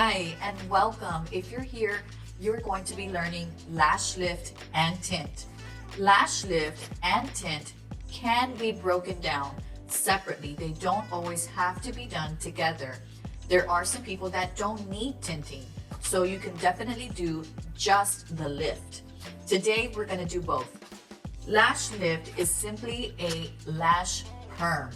Hi and welcome. If you're here, you're going to be learning Lash Lift and Tint. Lash Lift and Tint can be broken down separately. They don't always have to be done together. There are some people that don't need tinting, so you can definitely do just the lift. Today, we're going to do both. Lash Lift is simply a lash perm.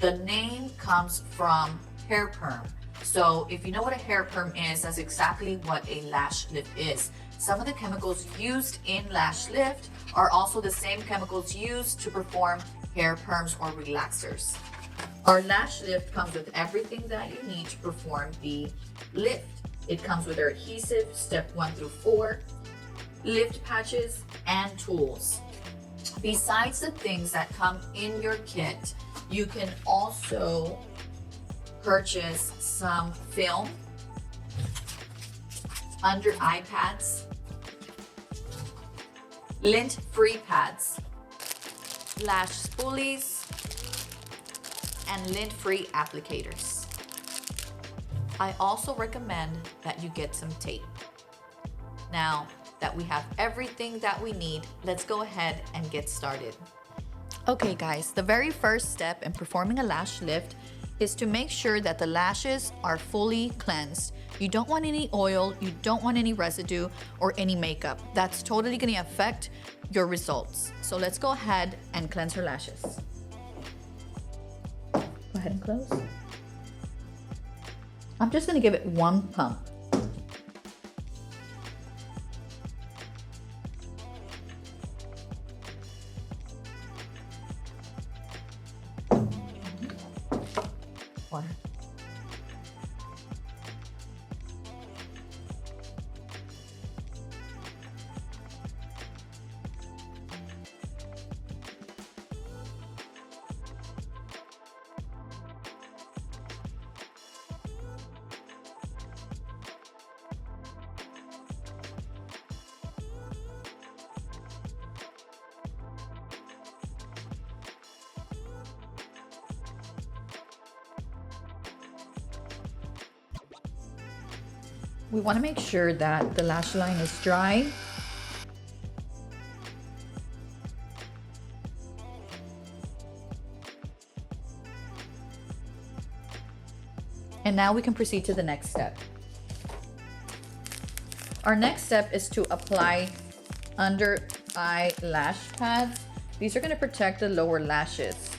The name comes from hair perm. So if you know what a hair perm is, that's exactly what a lash lift is. Some of the chemicals used in lash lift are also the same chemicals used to perform hair perms or relaxers. Our lash lift comes with everything that you need to perform the lift. It comes with our adhesive, step 1 through 4, lift patches, and tools. Besides the things that come in your kit, you can also purchase some film, under eye pads, lint-free pads, lash spoolies, and lint-free applicators. I also recommend that you get some tape. Now that we have everything that we need, let's go ahead and get started. Okay guys, the very first step in performing a lash lift is to make sure that the lashes are fully cleansed. You don't want any oil, you don't want any residue or any makeup. That's totally gonna affect your results. So let's go ahead and cleanse her lashes. Go ahead and close. I'm just gonna give it one pump. Water. We want to make sure that the lash line is dry. And now we can proceed to the next step. Our next step is to apply under eye lash pads. These are going to protect the lower lashes.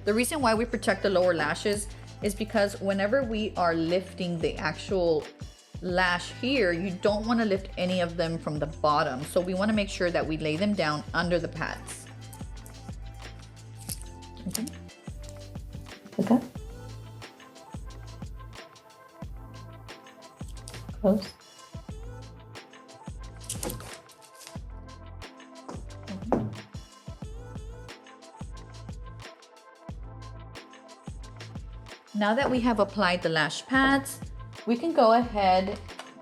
The reason why we protect the lower lashes is because whenever we are lifting the actual lash here, you don't want to lift any of them from the bottom. So we want to make sure that we lay them down under the pads. Okay. Okay. Close. Now that we have applied the lash pads, we can go ahead,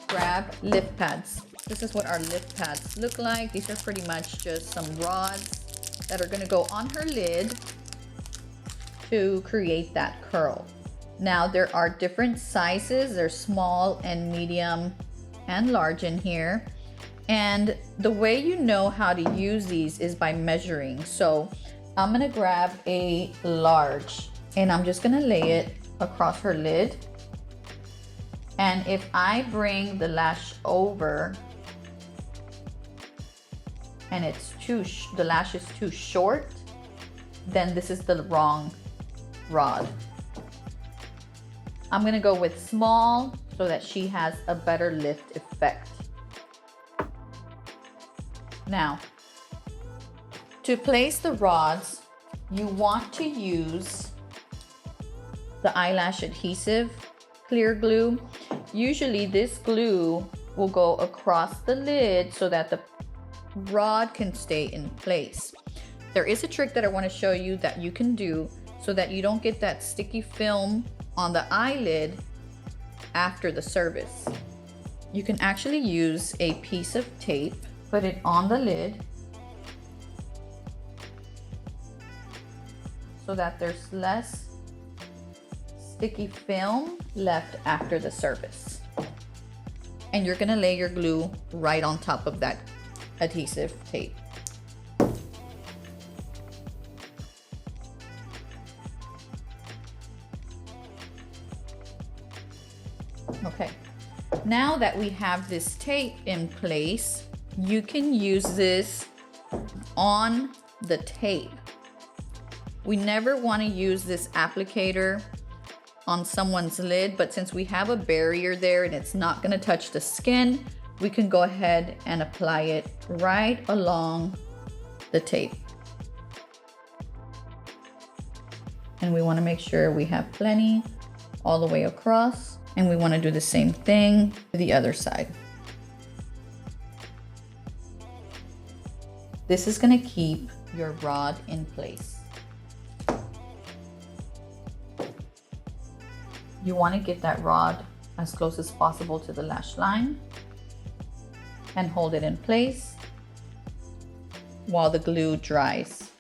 grab lift pads. This is what our lift pads look like. These are pretty much just some rods that are gonna go on her lid to create that curl. Now there are different sizes. There's small and medium and large in here. And the way you know how to use these is by measuring. So I'm gonna grab a large and I'm just gonna lay it across her lid. And if I bring the lash over and it's the lash is too short, then this is the wrong rod. I'm gonna go with small so that she has a better lift effect. Now, to place the rods, you want to use the eyelash adhesive clear glue. Usually this glue will go across the lid so that the rod can stay in place. There is a trick that I want to show you that you can do so that you don't get that sticky film on the eyelid after the service. You can actually use a piece of tape, put it on the lid so that there's less sticky film left after the surface. And you're gonna lay your glue right on top of that adhesive tape. Okay, now that we have this tape in place, you can use this on the tape. We never want to use this applicator on someone's lid, but since we have a barrier there and it's not going to touch the skin, we can go ahead and apply it right along the tape. And we want to make sure we have plenty all the way across, and we want to do the same thing to the other side. This is going to keep your rod in place. You want to get that rod as close as possible to the lash line and hold it in place while the glue dries.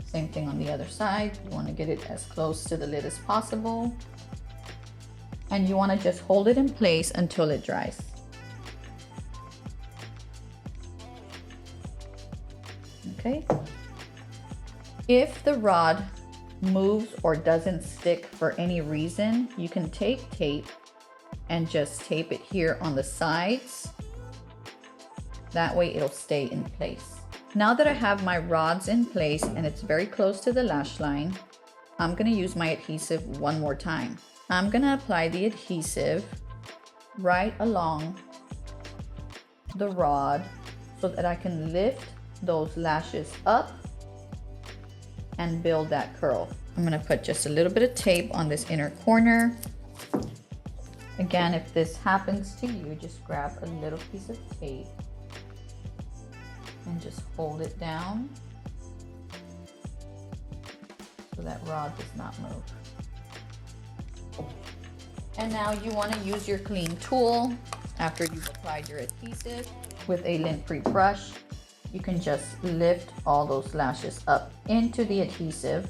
Same thing on the other side. You want to get it as close to the lid as possible, and you want to just hold it in place until it dries. Okay. If the rod moves or doesn't stick for any reason, you can take tape and just tape it here on the sides. That way it'll stay in place. Now that I have my rods in place and it's very close to the lash line, I'm going to use my adhesive one more time. I'm going to apply the adhesive right along the rod so that I can lift those lashes up and build that curl. I'm going to put just a little bit of tape on this inner corner. Again, if this happens to you, just grab a little piece of tape and just hold it down so that rod does not move. And now you want to use your clean tool after you've applied your adhesive with a lint-free brush. You can just lift all those lashes up into the adhesive.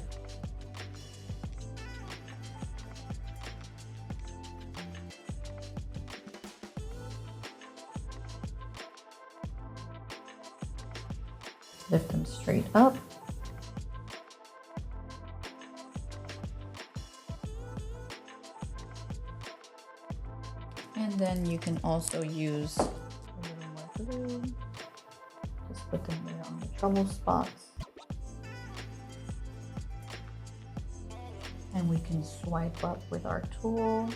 Lift them straight up. And then you can also use a little more glue. Just put them there on the trouble spots. And we can swipe up with our tool.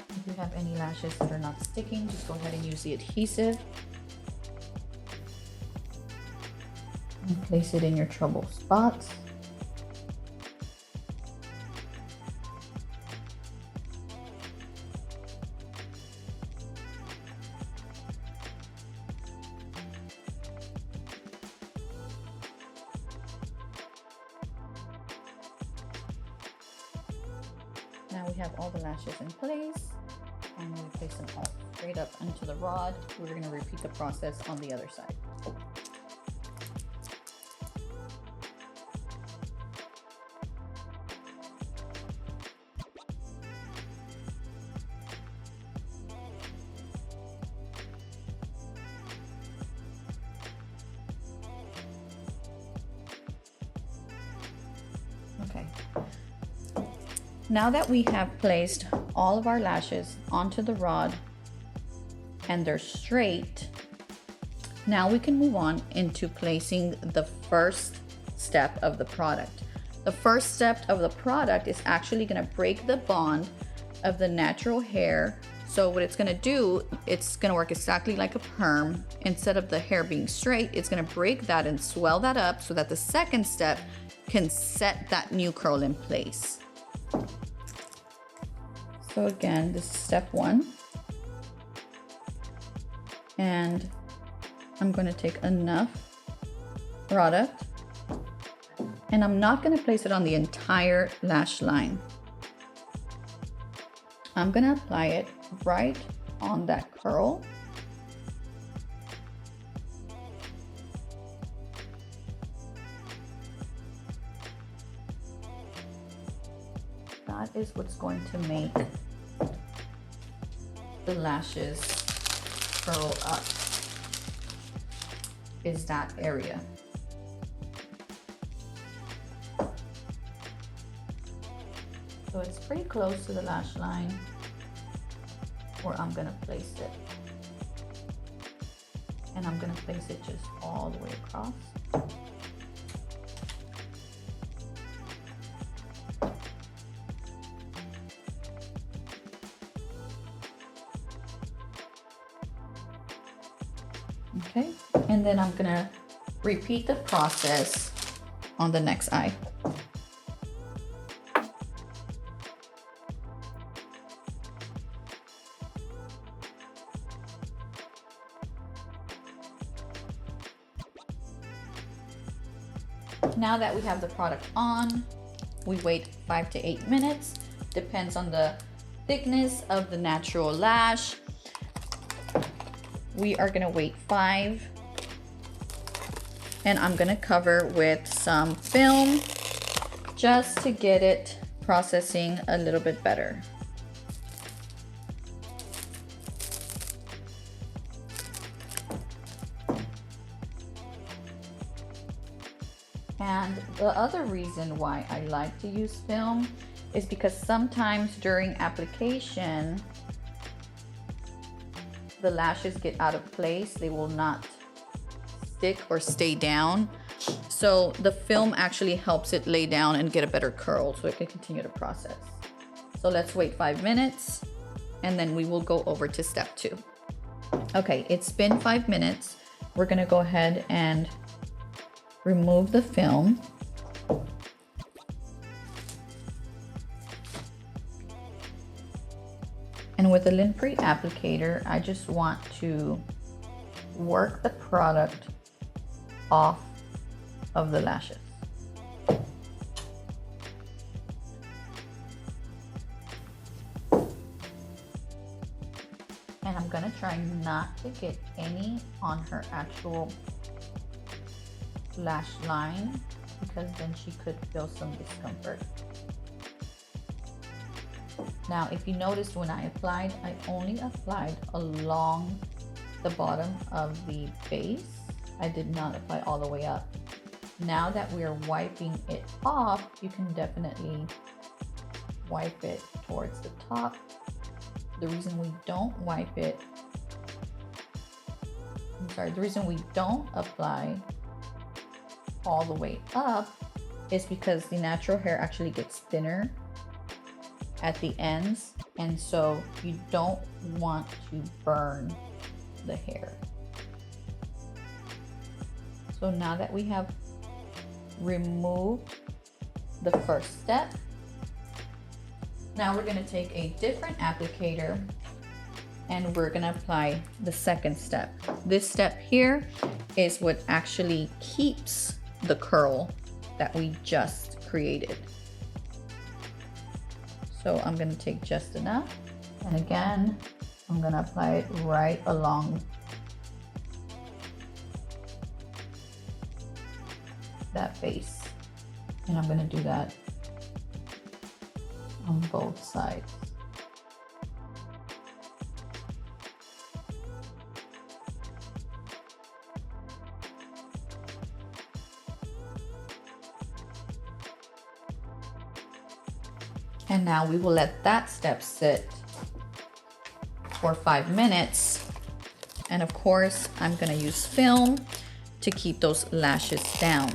If you have any lashes that are not sticking, just go ahead and use the adhesive. And place it in your trouble spots. Now we have all the lashes in place, and we place them all straight up onto the rod. We're going to repeat the process on the other side. Okay. Now that we have placed all of our lashes onto the rod and they're straight, now we can move on into placing the first step of the product. The first step of the product is actually going to break the bond of the natural hair. So what it's going to do, it's going to work exactly like a perm. Instead of the hair being straight, it's going to break that and swell that up so that the second step can set that new curl in place. So again, this is step one. And I'm going to take enough product And I'm not going to place it on the entire lash line. I'm going to apply it right on that curl. That is what's going to make the lashes curl up, is that area. So it's pretty close to the lash line where I'm gonna place it. And I'm gonna place it just all the way across. Okay, and then I'm gonna repeat the process on the next eye. Now that we have the product on, we wait 5 to 8 minutes, depends on the thickness of the natural lash. We are gonna wait 5, and I'm gonna cover with some film just to get it processing a little bit better. And the other reason why I like to use film is because sometimes during application, the lashes get out of place. They will not stick or stay down. So the film actually helps it lay down and get a better curl so it can continue to process. So let's wait 5 minutes and then we will go over to step 2. Okay, it's been 5 minutes. We're gonna go ahead and remove the film. And with the lint-free applicator, I just want to work the product off of the lashes. And I'm gonna try not to get any on her actual lash line, because then she could feel some discomfort. Now, if you noticed when I applied, I only applied along the bottom of the base. I did not apply all the way up. Now that we are wiping it off, you can definitely wipe it towards the top. The reason we don't wipe it, the reason we don't apply all the way up is because the natural hair actually gets thinner at the ends, and so you don't want to burn the hair. So now that we have removed the first step, now we're going to take a different applicator and we're going to apply the second step. This step here is what actually keeps the curl that we just created. So I'm going to take just enough, and again I'm going to apply it right along that base, and I'm going to do that on both sides. And now we will let that step sit for 5 minutes. And of course, I'm gonna use film to keep those lashes down.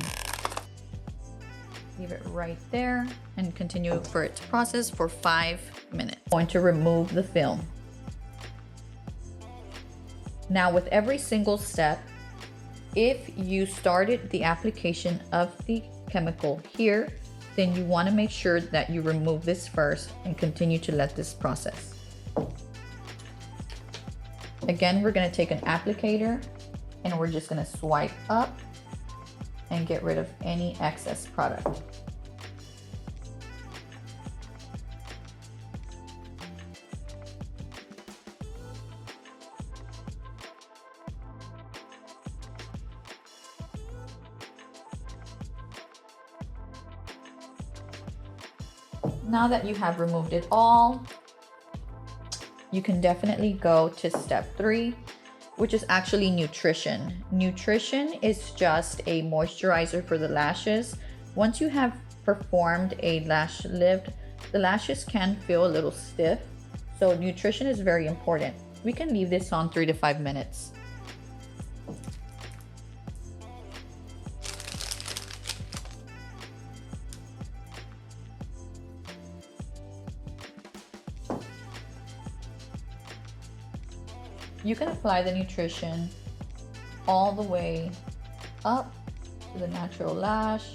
Leave it right there and continue for it to process for 5 minutes. I'm going to remove the film. Now with every single step, if you started the application of the chemical here, then you want to make sure that you remove this first and continue to let this process. Again, we're going to take an applicator and we're just going to swipe up and get rid of any excess product. Now that you have removed it all, you can definitely go to step 3, which is actually nutrition. Nutrition is just a moisturizer for the lashes. Once you have performed a lash lift, the lashes can feel a little stiff. So nutrition is very important. We can leave this on 3 to 5 minutes. You can apply the nutrition all the way up to the natural lash.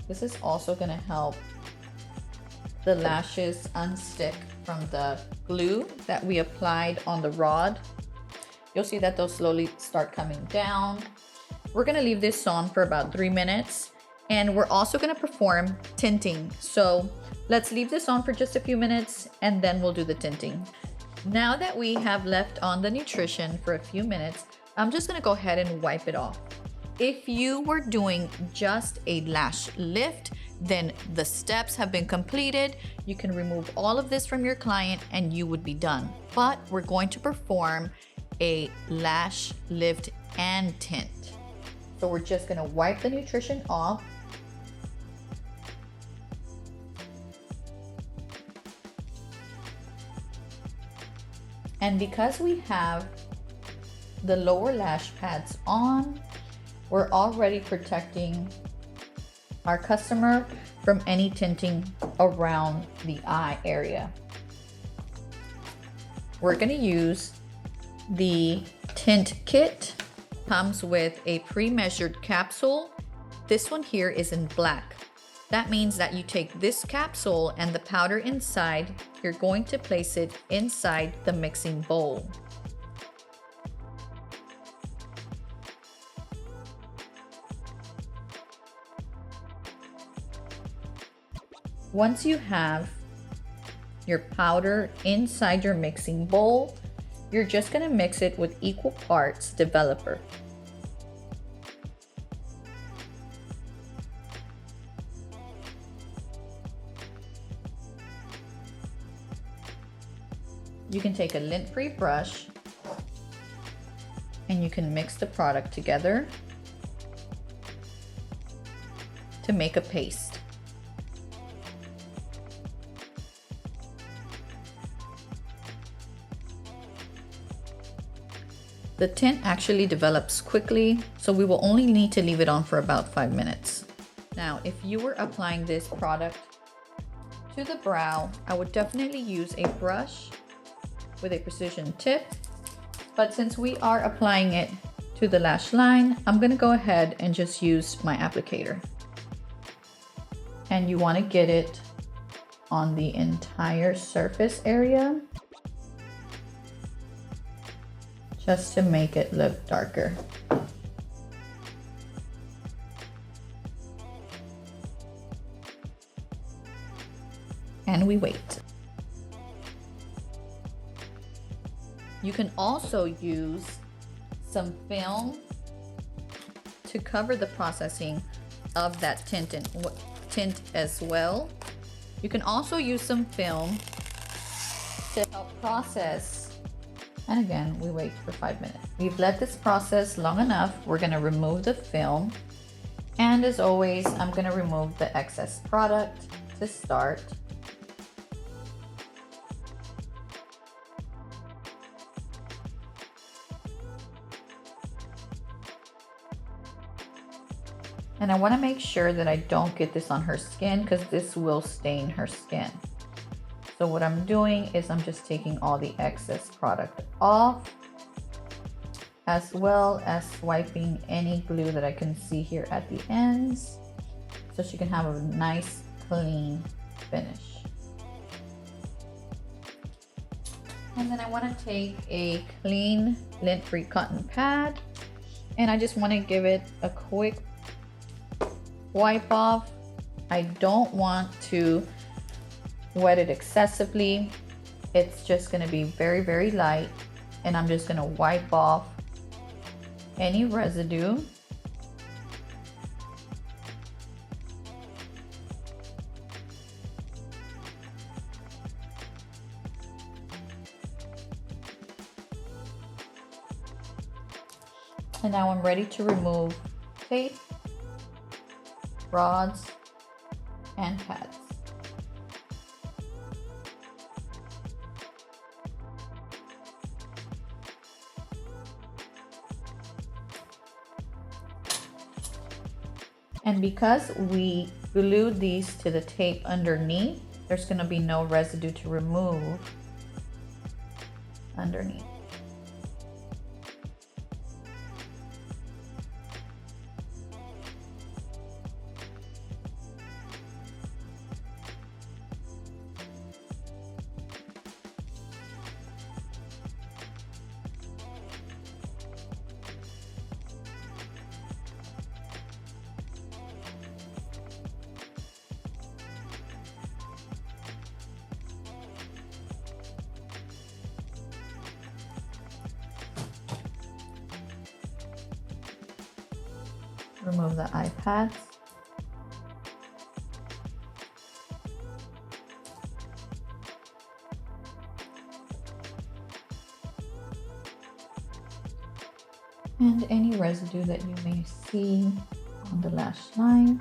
This is also going to help the lashes unstick from the glue that we applied on the rod. You'll see that they'll slowly start coming down. We're going to leave this on for about 3 minutes, and we're also going to perform tinting. So let's leave this on for just a few minutes and then we'll do the tinting. Now that we have left on the nutrition for a few minutes, I'm just gonna go ahead and wipe it off. If you were doing just a lash lift, then the steps have been completed. You can remove all of this from your client and you would be done. But we're going to perform a lash lift and tint. So we're just gonna wipe the nutrition off. And because we have the lower lash pads on, we're already protecting our customer from any tinting around the eye area. We're gonna use the Tint kit. Comes with a pre-measured capsule. This one here is in black. That means that you take this capsule and the powder inside, you're going to place it inside the mixing bowl. Once you have your powder inside your mixing bowl, you're just going to mix it with equal parts developer. You can take a lint-free brush and you can mix the product together to make a paste. The tint actually develops quickly, so we will only need to leave it on for about 5 minutes. Now, if you were applying this product to the brow, I would definitely use a brush with a precision tip, but since we are applying it to the lash line, I'm gonna go ahead and just use my applicator. And you wanna get it on the entire surface area, just to make it look darker. And we wait. You can also use some film to cover the processing of that tint as well. You can also use some film to help process. And again, we wait for 5 minutes. We've let this process long enough. We're gonna remove the film. And as always, I'm gonna remove the excess product to start. And I want to make sure that I don't get this on her skin because this will stain her skin. So what I'm doing is I'm just taking all the excess product off, as well as wiping any glue that I can see here at the ends, so she can have a nice clean finish. And then I want to take a clean lint-free cotton pad and I just want to give it a quick wipe off. I don't want to wet it excessively. It's just going to be very, very light, and I'm just going to wipe off any residue. And now I'm ready to remove tape, rods, and pads. And because we glued these to the tape underneath, there's going to be no residue to remove underneath. Remove the eye pads. And any residue that you may see on the lash line.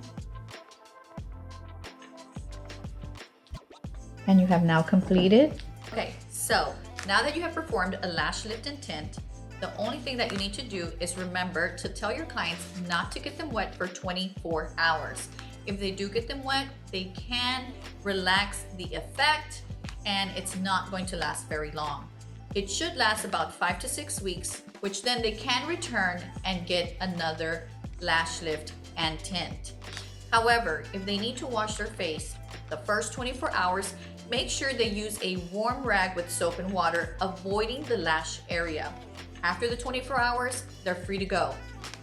And you have now completed. Okay, so now that you have performed a lash lift and tint, the only thing that you need to do is remember to tell your clients not to get them wet for 24 hours. If they do get them wet, they can relax the effect and it's not going to last very long. It should last about 5 to 6 weeks, which then they can return and get another lash lift and tint. However, if they need to wash their face the first 24 hours, make sure they use a warm rag with soap and water, avoiding the lash area. After the 24 hours, they're free to go.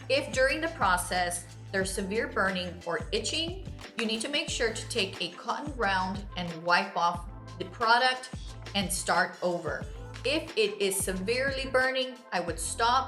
If during the process there's severe burning or itching, you need to make sure to take a cotton round and wipe off the product and start over. If it is severely burning, I would stop